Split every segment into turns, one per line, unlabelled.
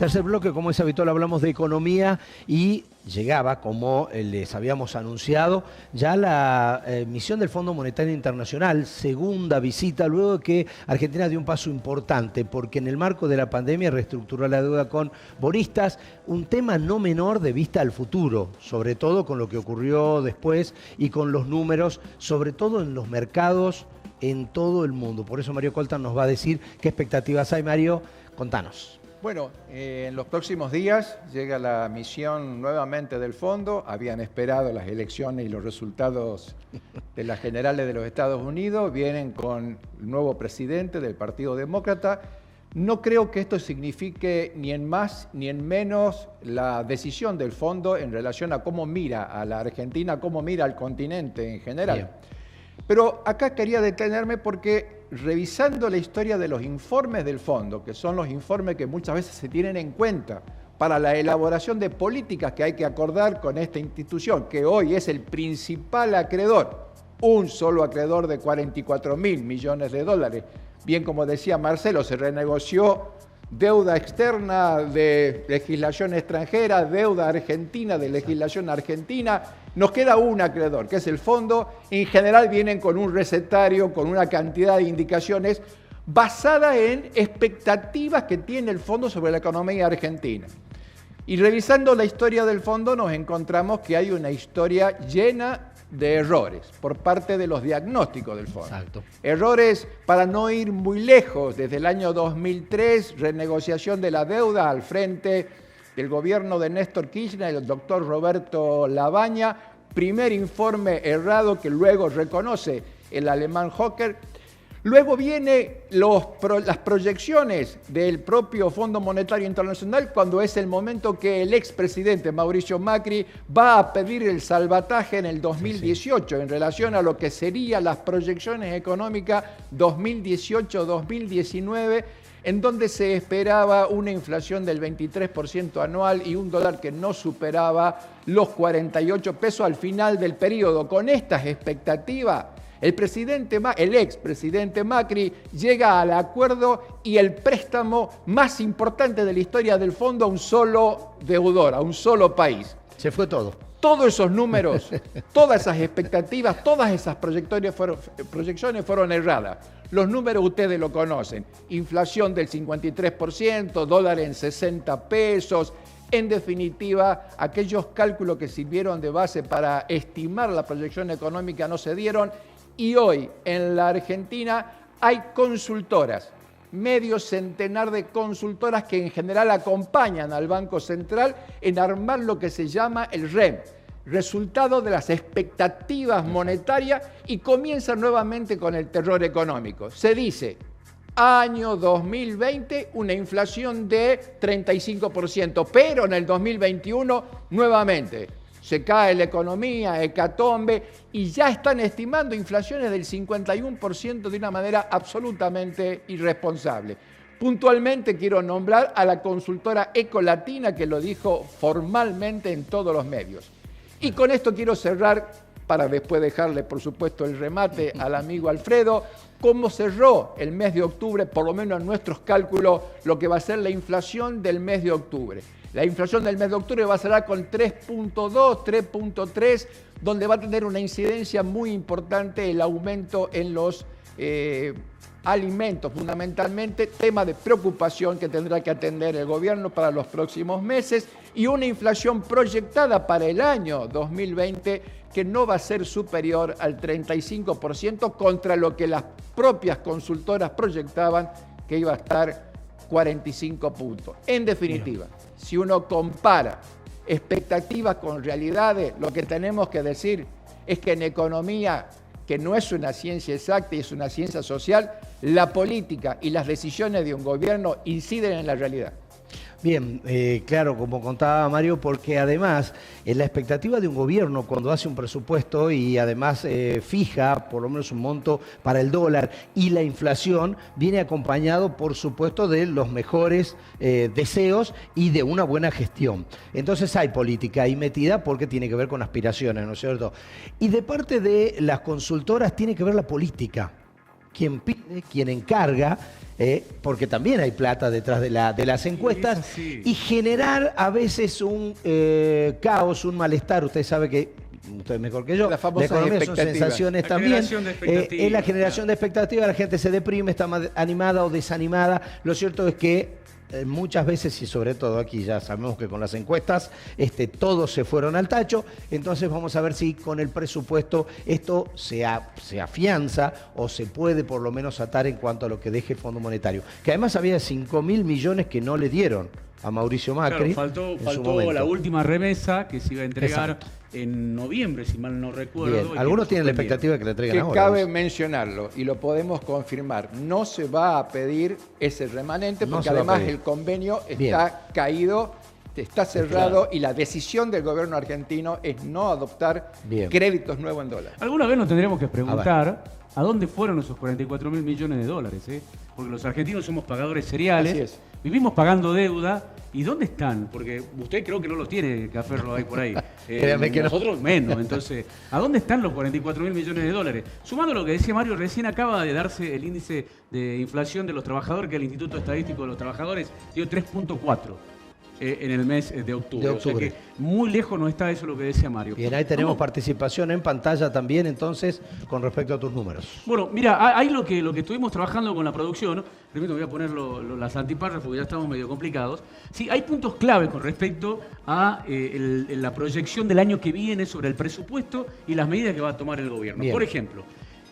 Tercer bloque, como es habitual, hablamos de economía y llegaba, como les habíamos anunciado, ya la misión del Fondo Monetario Internacional, segunda visita, luego de que Argentina dio un paso importante, porque en el marco de la pandemia reestructuró la deuda con bonistas, un tema no menor de vista al futuro, sobre todo con lo que ocurrió después y con los números, sobre todo en los mercados en todo el mundo. Por eso Mario Coltan nos va a decir qué expectativas hay. Mario, contanos.
Bueno, en los próximos días llega la misión nuevamente del fondo. Habían esperado las elecciones y los resultados de las generales de los Estados Unidos. Vienen con el nuevo presidente del Partido Demócrata. No creo que esto signifique ni en más ni en menos la decisión del fondo en relación a cómo mira a la Argentina, cómo mira al continente en general. Bien. Pero acá quería detenerme porque revisando la historia de los informes del fondo, que son los informes que muchas veces se tienen en cuenta para la elaboración de políticas que hay que acordar con esta institución, que hoy es el principal acreedor, un solo acreedor de 44.000 millones de dólares. Bien, como decía Marcelo, se renegoció deuda externa de legislación extranjera, deuda argentina de legislación argentina. Nos queda un acreedor, que es el fondo. En general vienen con un recetario, con una cantidad de indicaciones basada en expectativas que tiene el fondo sobre la economía argentina. Y revisando la historia del fondo nos encontramos que hay una historia llena de errores por parte de los diagnósticos del fondo. Exacto. Errores, para no ir muy lejos, desde el año 2003, renegociación de la deuda al frente del gobierno de Néstor Kirchner y el doctor Roberto Labaña, primer informe errado que luego reconoce el alemán Hocker. Luego vienen las proyecciones del propio Fondo Monetario Internacional cuando es el momento que el expresidente Mauricio Macri va a pedir el salvataje en el 2018 en relación a lo que serían las proyecciones económicas 2018-2019, en donde se esperaba una inflación del 23% anual y un dólar que no superaba los 48 pesos al final del periodo. Con estas expectativas, el expresidente Macri llega al acuerdo y el préstamo más importante de la historia del fondo a un solo deudor, a un solo país.
Se fue todo.
Todos esos números, todas esas expectativas, todas esas proyecciones fueron erradas. Los números ustedes lo conocen. Inflación del 53%, dólar en 60 pesos. En definitiva, aquellos cálculos que sirvieron de base para estimar la proyección económica no se dieron. Y hoy en la Argentina hay consultoras, medio centenar de consultoras que en general acompañan al Banco Central en armar lo que se llama el REM, resultado de las expectativas monetarias, y comienza nuevamente con el terror económico. Se dice, año 2020, una inflación de 35%, pero en el 2021 nuevamente se cae la economía, hecatombe, y ya están estimando inflaciones del 51% de una manera absolutamente irresponsable. Puntualmente quiero nombrar a la consultora Ecolatina, que lo dijo formalmente en todos los medios. Y con esto quiero cerrar, para después dejarle, por supuesto, el remate al amigo Alfredo, cómo cerró el mes de octubre, por lo menos en nuestros cálculos, lo que va a ser la inflación del mes de octubre. La inflación del mes de octubre va a cerrar con 3.2, 3.3, donde va a tener una incidencia muy importante el aumento en los alimentos, fundamentalmente, tema de preocupación que tendrá que atender el gobierno para los próximos meses, y una inflación proyectada para el año 2020 que no va a ser superior al 35% contra lo que las propias consultoras proyectaban, que iba a estar 45 puntos. En definitiva, si uno compara expectativas con realidades, lo que tenemos que decir es que en economía, que no es una ciencia exacta y es una ciencia social, la política y las decisiones de un gobierno inciden en la realidad.
Bien, claro, como contaba Mario, porque además la expectativa de un gobierno cuando hace un presupuesto y además fija por lo menos un monto para el dólar y la inflación, viene acompañado, por supuesto, de los mejores deseos y de una buena gestión. Entonces hay política ahí metida porque tiene que ver con aspiraciones, ¿no es cierto? Y de parte de las consultoras tiene que ver la política. quien pide, quien encarga, porque también hay plata detrás de las encuestas, y generar a veces un caos, un malestar. Usted sabe que, usted mejor que yo, la economía son sensaciones también. Es la generación de expectativas, la gente se deprime, está más animada o desanimada. Lo cierto es que muchas veces, y sobre todo aquí ya sabemos que con las encuestas todos se fueron al tacho. Entonces vamos a ver si con el presupuesto esto se afianza o se puede por lo menos atar en cuanto a lo que deje el Fondo Monetario, que además había 5.000 millones que no le dieron a Mauricio Macri.
Claro, faltó la última remesa que se iba a entregar en noviembre, si mal no recuerdo.
Bien. Algunos tienen la expectativa de que le entreguen ahora.
Cabe mencionarlo, y lo podemos confirmar, no se va a pedir ese remanente, porque además el convenio está caído, está cerrado, y la decisión del gobierno argentino es no adoptar créditos nuevos en dólares.
Alguna vez nos tendríamos que preguntar a dónde fueron esos 44.000 millones de dólares, porque los argentinos somos pagadores seriales, vivimos pagando deuda. ¿Y dónde están? Porque usted creo que no los tiene, Caferro, ahí por ahí. Nosotros menos. Entonces, ¿a dónde están los 44.000 millones de dólares? Sumando lo que decía Mario, recién acaba de darse el índice de inflación de los trabajadores, que el Instituto Estadístico de los Trabajadores dio 3.4 en el mes de octubre. O sea que muy lejos no está eso lo que decía Mario.
Bien, ahí tenemos participación en pantalla también, entonces, con respecto a tus números.
Bueno, mira, ahí lo que estuvimos trabajando con la producción, primero voy a poner las antipárrafos porque ya estamos medio complicados. Sí, hay puntos clave con respecto a la proyección del año que viene sobre el presupuesto y las medidas que va a tomar el gobierno. Bien. Por ejemplo,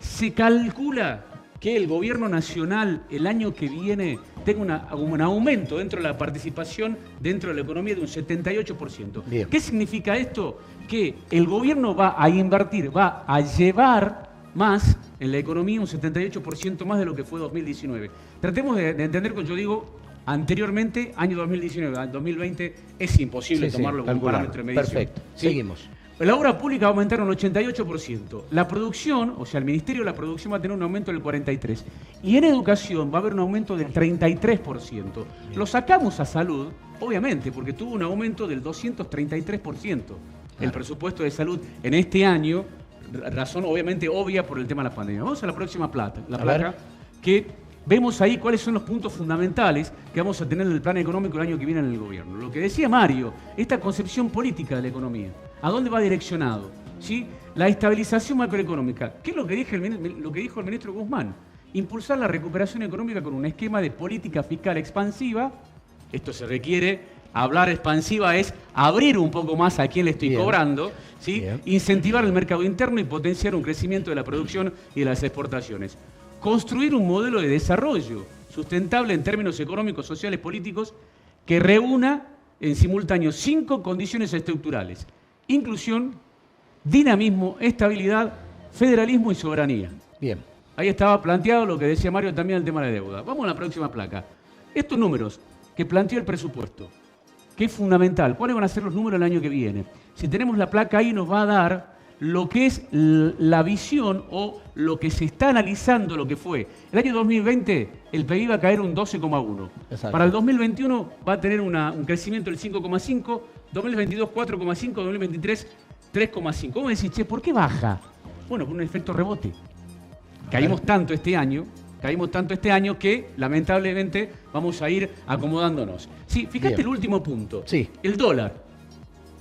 se calcula que el gobierno nacional el año que viene tenga un aumento dentro de la participación dentro de la economía de un 78%. Bien. ¿Qué significa esto? Que el gobierno va a invertir, va a llevar más en la economía, un 78% más de lo que fue 2019. Tratemos de entender cuando yo digo anteriormente, año 2019 al 2020, es imposible tomarlo como un parámetro de medición.
Perfecto, seguimos.
La obra pública va a aumentar un 88%. La producción, o sea, el Ministerio de la Producción va a tener un aumento del 43%. Y en educación va a haber un aumento del 33%. Lo sacamos a salud, obviamente, porque tuvo un aumento del 233%. El presupuesto de salud en este año, razón obviamente obvia por el tema de la pandemia. Vamos a la próxima placa, que vemos ahí cuáles son los puntos fundamentales que vamos a tener en el plan económico el año que viene en el gobierno. Lo que decía Mario, esta concepción política de la economía. ¿A dónde va direccionado? ¿Sí? La estabilización macroeconómica. ¿Qué es lo que dijo el ministro Guzmán? Impulsar la recuperación económica con un esquema de política fiscal expansiva. Esto se requiere, hablar expansiva es abrir un poco más a quién le estoy cobrando. ¿Sí? Incentivar el mercado interno y potenciar un crecimiento de la producción y de las exportaciones. Construir un modelo de desarrollo sustentable en términos económicos, sociales, políticos, que reúna en simultáneo 5 condiciones estructurales: inclusión, dinamismo, estabilidad, federalismo y soberanía.
Bien.
Ahí estaba planteado lo que decía Mario también, el tema de deuda. Vamos a la próxima placa. Estos números que planteó el presupuesto, que es fundamental. ¿Cuáles van a ser los números el año que viene? Si tenemos la placa ahí, nos va a dar lo que es la visión o lo que se está analizando lo que fue. El año 2020 el PIB va a caer un 12,1. Para el 2021 va a tener un crecimiento del 5,5, 2022 4,5, 2023 3,5. ¿Cómo decís, che, por qué baja? Bueno, por un efecto rebote. Caímos tanto este año que lamentablemente vamos a ir acomodándonos. Sí, fíjate el último punto. Sí. El dólar.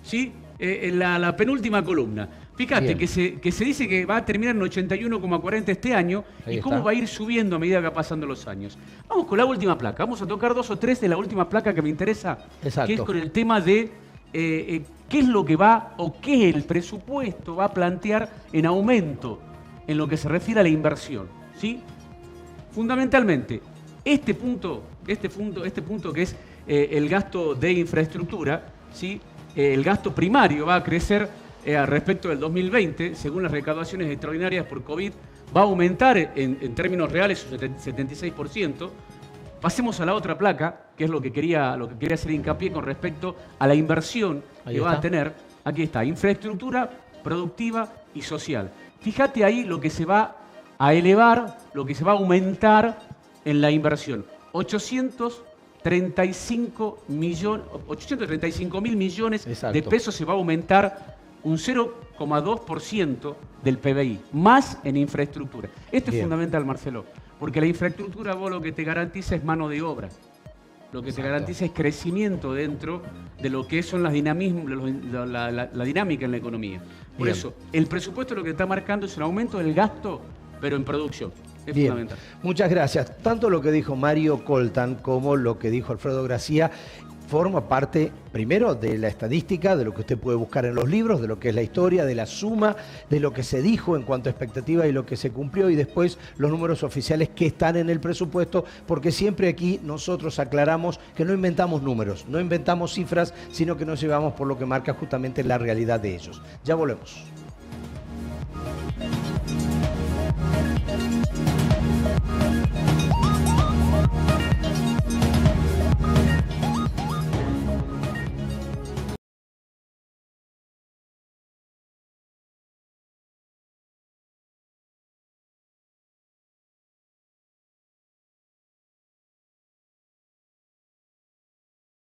¿Sí? La penúltima columna. Fíjate que se dice que va a terminar en 81,40 este año. Ahí y cómo va a ir subiendo a medida que va pasando los años. Vamos con la última placa. Vamos a tocar 2 o 3 de la última placa que me interesa. Exacto. Que es con el tema de qué es lo que va o qué el presupuesto va a plantear en aumento en lo que se refiere a la inversión. ¿Sí? Fundamentalmente, este punto que es el gasto de infraestructura, ¿sí? El gasto primario va a crecer respecto del 2020, según las recaudaciones extraordinarias por COVID, va a aumentar en términos reales un 76%. Pasemos a la otra placa, que es lo que quería hacer hincapié con respecto a la inversión que va a tener. Aquí está, infraestructura productiva y social. Fíjate ahí lo que se va a elevar, lo que se va a aumentar en la inversión. 835.000 millones de pesos se va a aumentar un 0,2% del PBI, más en infraestructura. Esto es fundamental, Marcelo, porque la infraestructura vos lo que te garantiza es mano de obra. Lo que te garantiza es crecimiento dentro de lo que son las dinamismos, la dinámica en la economía. Por eso, el presupuesto lo que está marcando es un aumento del gasto, pero en producción. Es fundamental.
Muchas gracias. Tanto lo que dijo Mario Coltan como lo que dijo Alfredo Gracia forma parte, primero, de la estadística, de lo que usted puede buscar en los libros, de lo que es la historia, de la suma, de lo que se dijo en cuanto a expectativa y lo que se cumplió, y después los números oficiales que están en el presupuesto, porque siempre aquí nosotros aclaramos que no inventamos números, no inventamos cifras, sino que nos llevamos por lo que marca justamente la realidad de ellos. Ya volvemos.